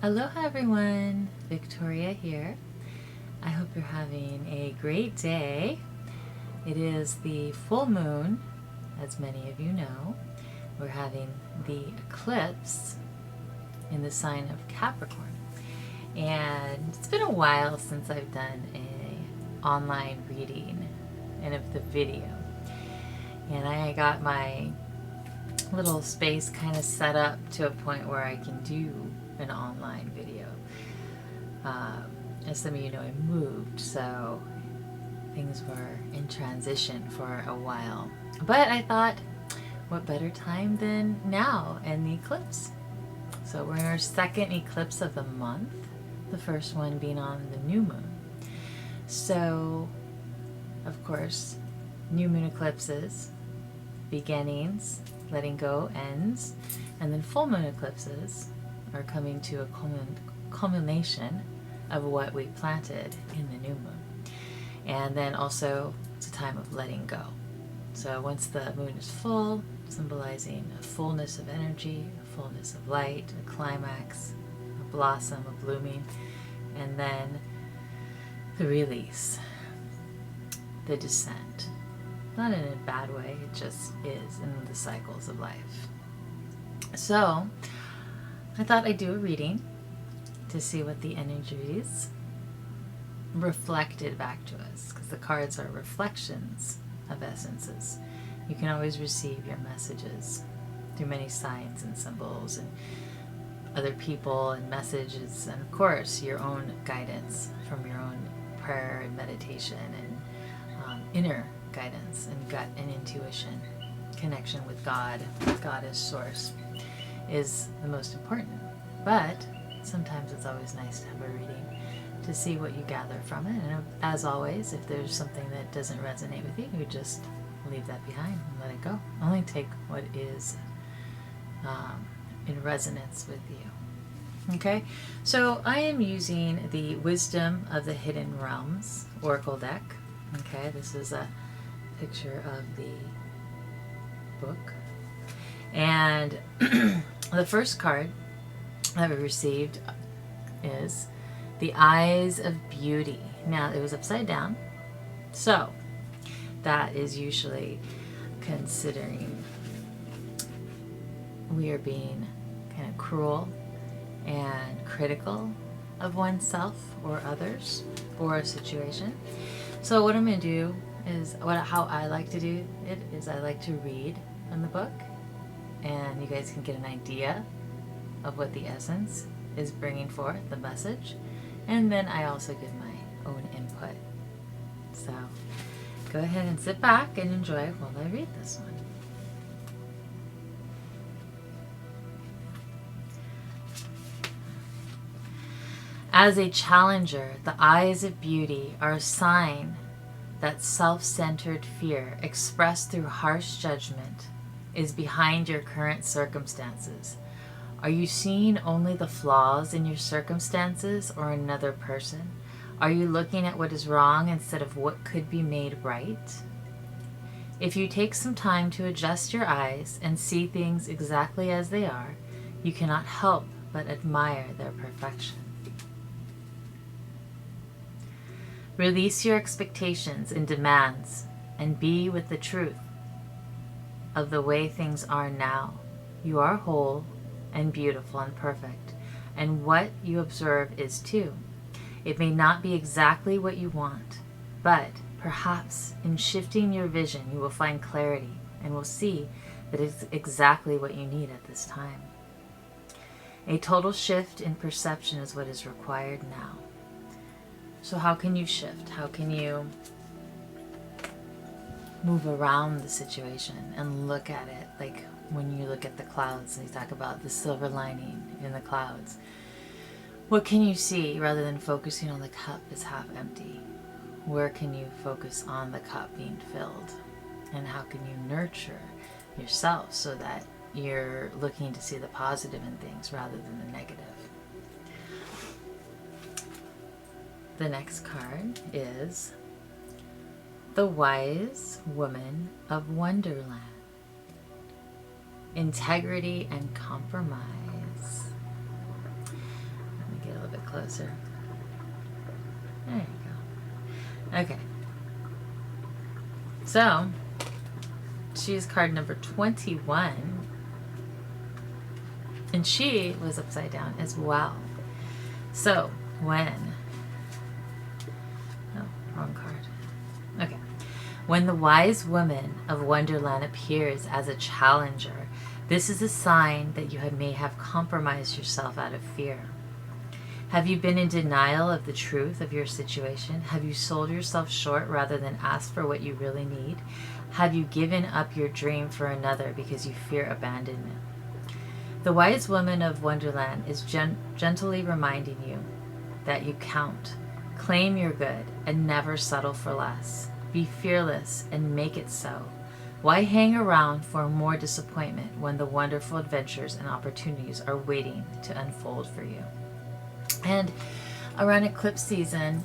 Aloha everyone, Victoria here. I hope you're having a great day. It is the full moon, as many of you know. We're having the eclipse in the sign of Capricorn. And it's been a while since I've done a online reading and of the video. And I got my little space kind of set up to a point where I can do an online video. As some of you know, I moved, so things were in transition for a while. But I thought, what better time than now and the eclipse? So we're in our second eclipse of the month, the first one being on the new moon. So, of course, new moon eclipses, beginnings, letting go, ends, and then full moon eclipses are coming to a culmination of what we planted in the new moon. And then also it's a time of letting go. So once the moon is full, symbolizing a fullness of energy, a fullness of light, a climax, a blossom, a blooming, and then the release, the descent. Not in a bad way, it just is in the cycles of life. So I thought I'd do a reading to see what the energies reflected back to us, because the cards are reflections of essences. You can always receive your messages through many signs and symbols and other people and messages, and of course your own guidance from your own prayer and meditation and inner guidance and gut and intuition. Connection with God, Goddess, Source is the most important. But sometimes it's always nice to have a reading to see what you gather from it. And as always, if there's something that doesn't resonate with you, you just leave that behind and let it go. Only take what is in resonance with you. Okay, so I am using the Wisdom of the Hidden Realms Oracle deck. Okay, this is a picture of the book. And the first card that we received is the Eyes of Beauty. Now, it was upside down, so that is usually considering we are being kind of cruel and critical of oneself or others or a situation. So what I'm going to do is, how I like to do it is I like to read from the book, and you guys can get an idea of what the essence is bringing forth, the message, and then I also give my own input. So go ahead and sit back and enjoy while I read this one. As a challenger, the eyes of beauty are a sign that self-centered fear expressed through harsh judgment is behind your current circumstances. Are you seeing only the flaws in your circumstances or another person? Are you looking at what is wrong instead of what could be made right? If you take some time to adjust your eyes and see things exactly as they are, you cannot help but admire their perfection. Release your expectations and demands and be with the truth of the way things are now. You are whole and beautiful and perfect, and what you observe is too. It may not be exactly what you want, but perhaps in shifting your vision you will find clarity and will see that it's exactly what you need at this time. A total shift in perception is what is required now. So how can you shift? How can you move around the situation and look at it like when you look at the clouds and you talk about the silver lining in the clouds? What can you see rather than focusing on the cup is half empty? Where can you focus on the cup being filled? And how can you nurture yourself so that you're looking to see the positive in things rather than the negative? The next card is the Wise Woman of Wonderland. Integrity and compromise. closer. There you go. Okay. So, she's card number 21. And she was upside down as well. So, when... Oh, wrong card. Okay. When the wise woman of Wonderland appears as a challenger, this is a sign that you may have compromised yourself out of fear. Have you been in denial of the truth of your situation? Have you sold yourself short rather than ask for what you really need? Have you given up your dream for another because you fear abandonment? The wise woman of Wonderland is gently reminding you that you count. Claim your good and never settle for less. Be fearless and make it so. Why hang around for more disappointment when the wonderful adventures and opportunities are waiting to unfold for you? And around eclipse season,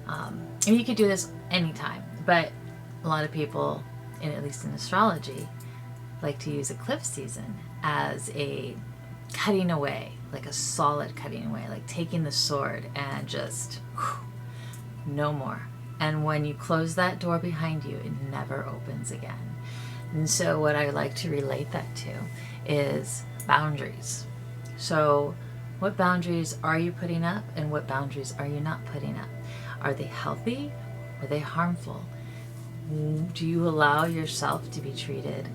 and you could do this anytime, but a lot of people, at least in astrology, like to use eclipse season as a cutting away, like a solid cutting away, like taking the sword and just no more. And when you close that door behind you, it never opens again. And so what I like to relate that to is boundaries. So what boundaries are you putting up and what boundaries are you not putting up? Are they healthy? Are they harmful? Do you allow yourself to be treated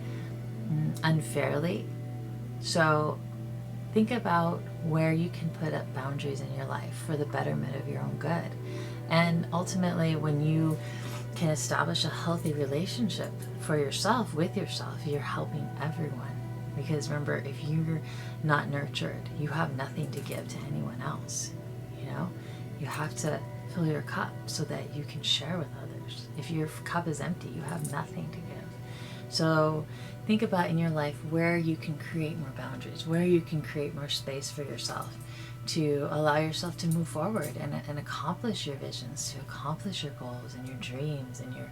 unfairly? So think about where you can put up boundaries in your life for the betterment of your own good. And ultimately, when you can establish a healthy relationship for yourself, with yourself, you're helping everyone. Because remember, if you're not nurtured, you have nothing to give to anyone else. You know, you have to fill your cup so that you can share with others. If your cup is empty, you have nothing to give. So think about in your life where you can create more boundaries, where you can create more space for yourself to allow yourself to move forward and accomplish your visions, to accomplish your goals and your dreams and your,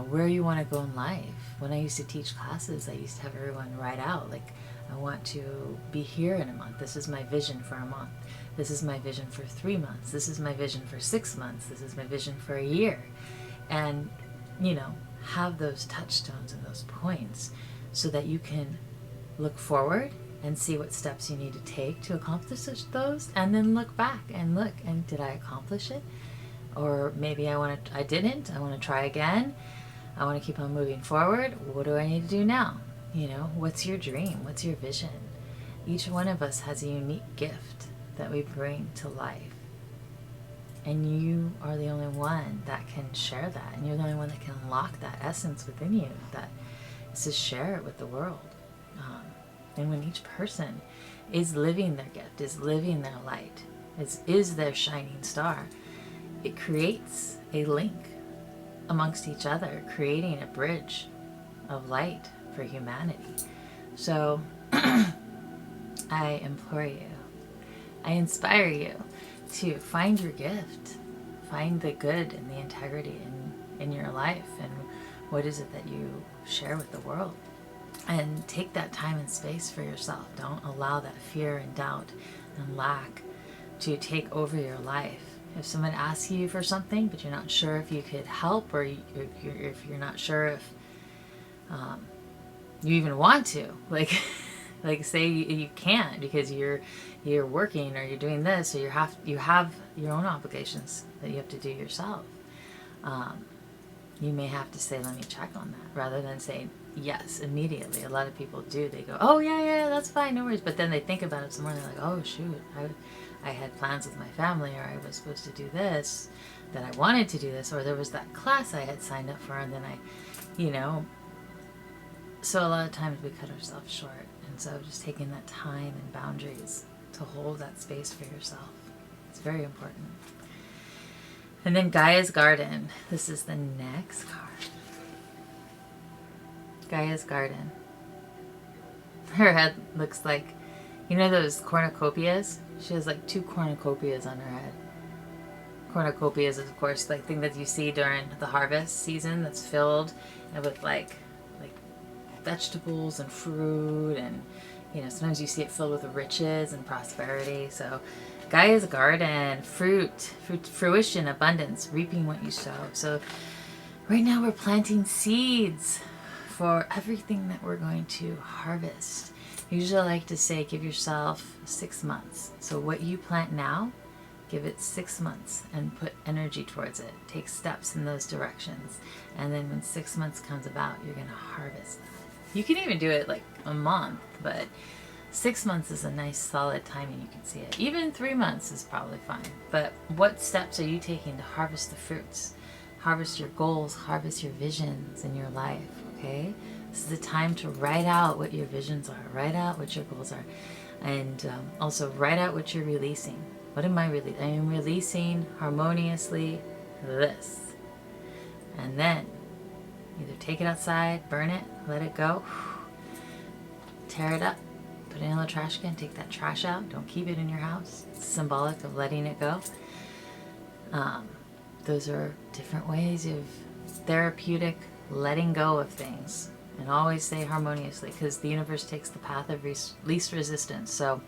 where you want to go in life. When I used to teach classes, I used to have everyone write out, like, I want to be here in a month. This is my vision for a month. This is my vision for 3 months. This is my vision for 6 months. This is my vision for a year. And, have those touchstones and those points so that you can look forward and see what steps you need to take to accomplish those, and then look back and look, and did I accomplish it? Or maybe I didn't. I want to try again. I want to keep on moving forward. What do I need to do now? What's your dream? What's your vision? Each one of us has a unique gift that we bring to life. And you are the only one that can share that. And you're the only one that can unlock that essence within you, that is to share it with the world. And when each person is living their gift, is living their light, is their shining star, it creates a link amongst each other, creating a bridge of light for humanity. So I implore you, I inspire you to find your gift, find the good and the integrity in your life, and what is it that you share with the world. And take that time and space for yourself. Don't allow that fear and doubt and lack to take over your life. If someone asks you for something, but you're not sure if you could help, or if you're not sure if you even want to, like say you can't because you're working, or you're doing this, or you have your own obligations that you have to do yourself. You may have to say, let me check on that, rather than saying yes immediately. A lot of people do. They go, oh yeah, that's fine, no worries. But then they think about it some more, and they're like, oh shoot, I had plans with my family, or I was supposed to do this, that I wanted to do this, or there was that class I had signed up for, and then so a lot of times we cut ourselves short. And so just taking that time and boundaries to hold that space for yourself, it's very important. And then Gaia's Garden. This is the next card. Gaia's Garden. Her head looks like, those cornucopias? She has like 2 cornucopias on her head. Cornucopias is, of course, like thing that you see during the harvest season that's filled with like vegetables and fruit and, You know, sometimes you see it filled with riches and prosperity. So Gaia's garden, fruition, abundance, reaping what you sow. So right now we're planting seeds for everything that we're going to harvest. Usually I like to say give yourself 6 months. So what you plant now, give it 6 months and put energy towards it. Take steps in those directions. And then when 6 months comes about, you're going to harvest that. You can even do it like a month, but 6 months is a nice solid timing. You can see it. Even 3 months is probably fine. But what steps are you taking to harvest the fruits? Harvest your goals, harvest your visions in your life, okay? This is the time to write out what your visions are, write out what your goals are, and also write out what you're releasing. What am I releasing? I am releasing harmoniously this. And then either take it outside, burn it, let it go, tear it up, put it in the trash can, take that trash out, don't keep it in your house. It's symbolic of letting it go. Those are different ways of therapeutic letting go of things. And always say harmoniously, because the universe takes the path of least resistance. So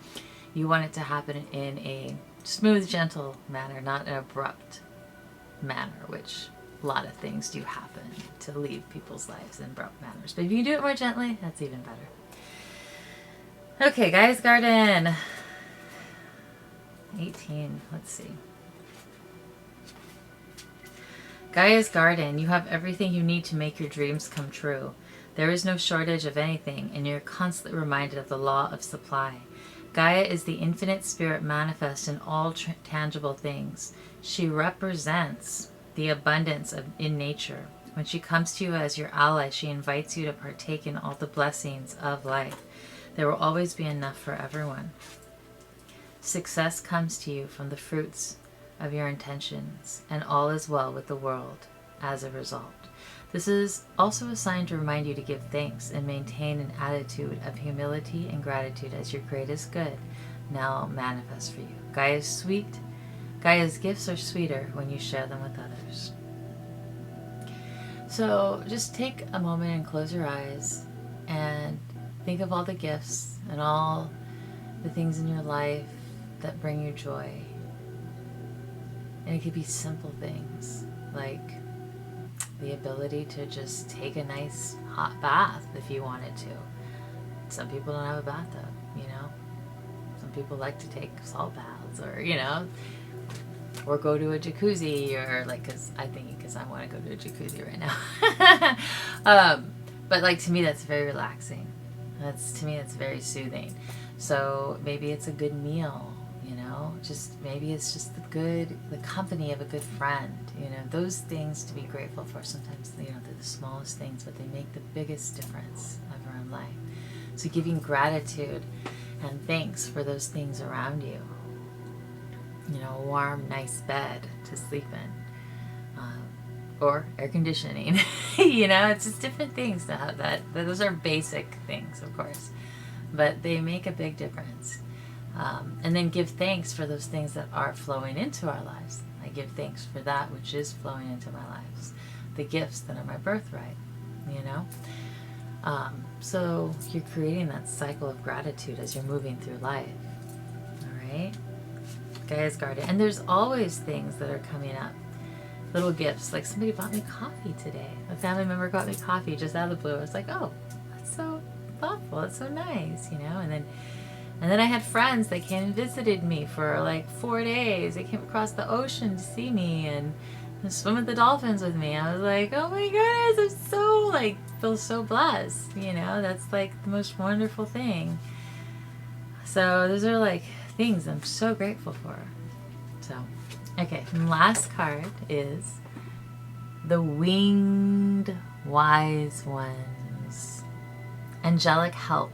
you want it to happen in a smooth, gentle manner, not an abrupt manner, which a lot of things do happen to leave people's lives in abrupt manners. But if you do it more gently, that's even better. Okay, Gaia's garden. 18, let's see. Gaia's garden, you have everything you need to make your dreams come true. There is no shortage of anything, and you're constantly reminded of the law of supply. Gaia is the infinite spirit manifest in all tangible things. She represents the abundance in nature. When she comes to you as your ally, she invites you to partake in all the blessings of life. There will always be enough for everyone. Success comes to you from the fruits of your intentions, and all is well with the world as a result. This is also a sign to remind you to give thanks and maintain an attitude of humility and gratitude as your greatest good now manifests for you. Gaia's gifts are sweeter when you share them with others. So just take a moment and close your eyes and think of all the gifts and all the things in your life that bring you joy. And it could be simple things like the ability to just take a nice hot bath if you wanted to. Some people don't have a bathtub, you know. Some people like to take salt baths, or, you know, or go to a jacuzzi, or like, because I want to go to a jacuzzi right now. But like, to me, that's very relaxing. To me, that's very soothing. So maybe it's a good meal, you know, maybe it's just the company of a good friend, you know, those things to be grateful for. Sometimes, you know, they're the smallest things, but they make the biggest difference of our own life. So giving gratitude and thanks for those things around you. You know, a warm, nice bed to sleep in, or air conditioning. You know, it's just different things to have that. Those are basic things, of course, but they make a big difference. And then give thanks for those things that are flowing into our lives. I give thanks for that which is flowing into my lives, the gifts that are my birthright, you know. So you're creating that cycle of gratitude as you're moving through life. All right, Gaia's garden. And there's always things that are coming up, little gifts. Like somebody bought me coffee today. A family member got me coffee just out of the blue. I was like, oh, that's so thoughtful, that's so nice, you know. And then I had friends that came and visited me for like 4 days. They came across the ocean to see me and swim with the dolphins with me. I was like, oh my goodness, I'm so feel so blessed, you know. That's like the most wonderful thing. So those are like things I'm so grateful for. So, okay, and last card is the Winged Wise Ones. Angelic help.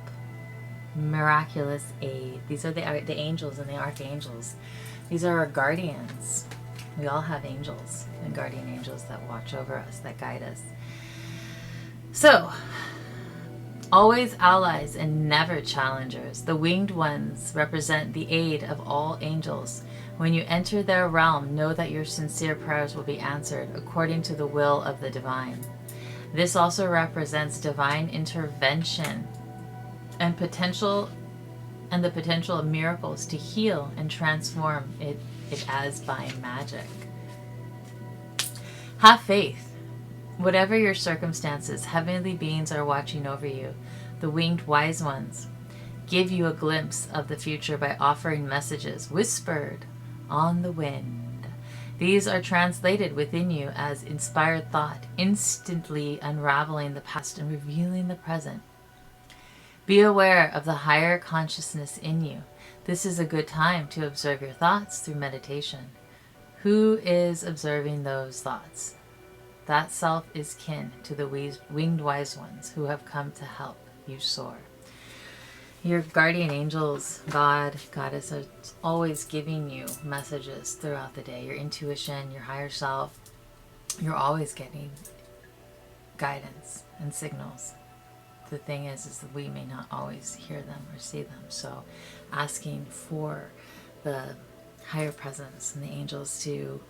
Miraculous aid. These are the angels and the archangels. These are our guardians. We all have angels and guardian angels that watch over us, that guide us. So, always allies and never challengers. The winged ones represent the aid of all angels. When you enter their realm, know that your sincere prayers will be answered according to the will of the divine. This also represents divine intervention and potential and the potential of miracles to heal and transform it as by magic. Have faith. Whatever your circumstances, heavenly beings are watching over you. The winged wise ones give you a glimpse of the future by offering messages whispered on the wind. These are translated within you as inspired thought, instantly unraveling the past and revealing the present. Be aware of the higher consciousness in you. This is a good time to observe your thoughts through meditation. Who is observing those thoughts? That self is kin to the winged wise ones who have come to help you soar. Your guardian angels, God, Goddess, are always giving you messages throughout the day. Your intuition, your higher self, you're always getting guidance and signals. The thing is that we may not always hear them or see them. So asking for the higher presence and the angels to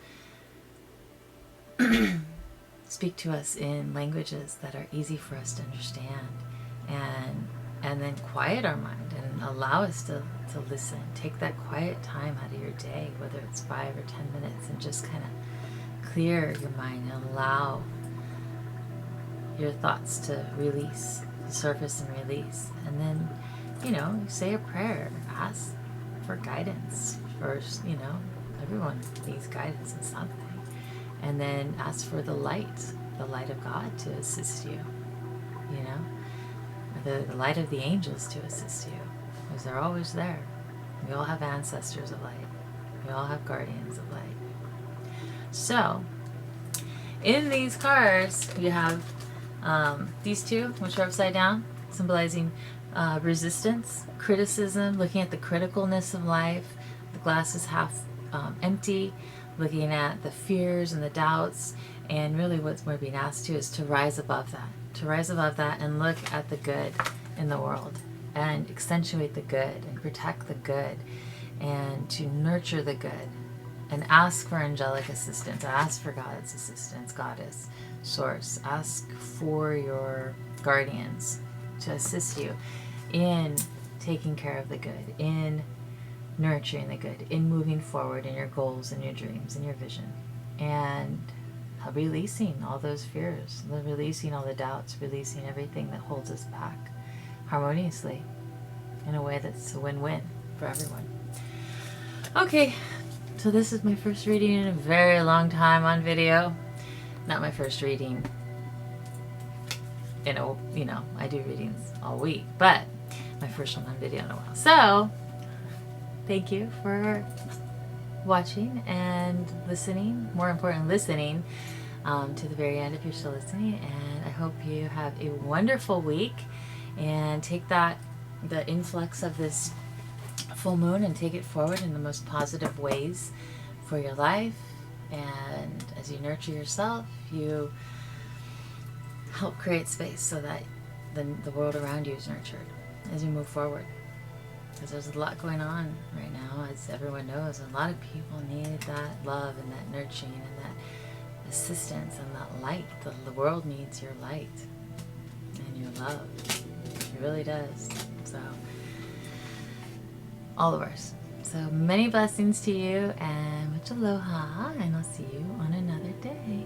speak to us in languages that are easy for us to understand, and then quiet our mind and allow us to listen. Take that quiet time out of your day, whether it's 5 or 10 minutes, and just kind of clear your mind and allow your thoughts to release, surface and release. And then, you say a prayer, ask for guidance first. Everyone needs guidance in something. And then ask for the light of God to assist you, the light of the angels to assist you, because they're always there. We all have ancestors of light. We all have guardians of light. So, in these cards, you have these two, which are upside down, symbolizing resistance, criticism, looking at the criticalness of life. The glass is half empty, looking at the fears and the doubts, and really what we're being asked to is to rise above that, and look at the good in the world and accentuate the good and protect the good and to nurture the good and ask for angelic assistance, ask for God's assistance, Goddess, Source. Ask for your guardians to assist you in taking care of the good, in nurturing the good, in moving forward in your goals and your dreams and your vision, and releasing all those fears, releasing all the doubts, releasing everything that holds us back harmoniously in a way that's a win-win for everyone. Okay, so this is my first reading in a very long time on video. Not my first reading I do readings all week, but my first one on video in a while. So thank you for watching and listening, more important, listening to the very end if you're still listening. And I hope you have a wonderful week, and take the influx of this full moon and take it forward in the most positive ways for your life. And as you nurture yourself, you help create space so that the world around you is nurtured as you move forward. Because there's a lot going on right now, as everyone knows. A lot of people need that love and that nurturing and that assistance and that light. The world needs your light and your love. It really does. So, all of ours. So many blessings to you, and much aloha, and I'll see you on another day.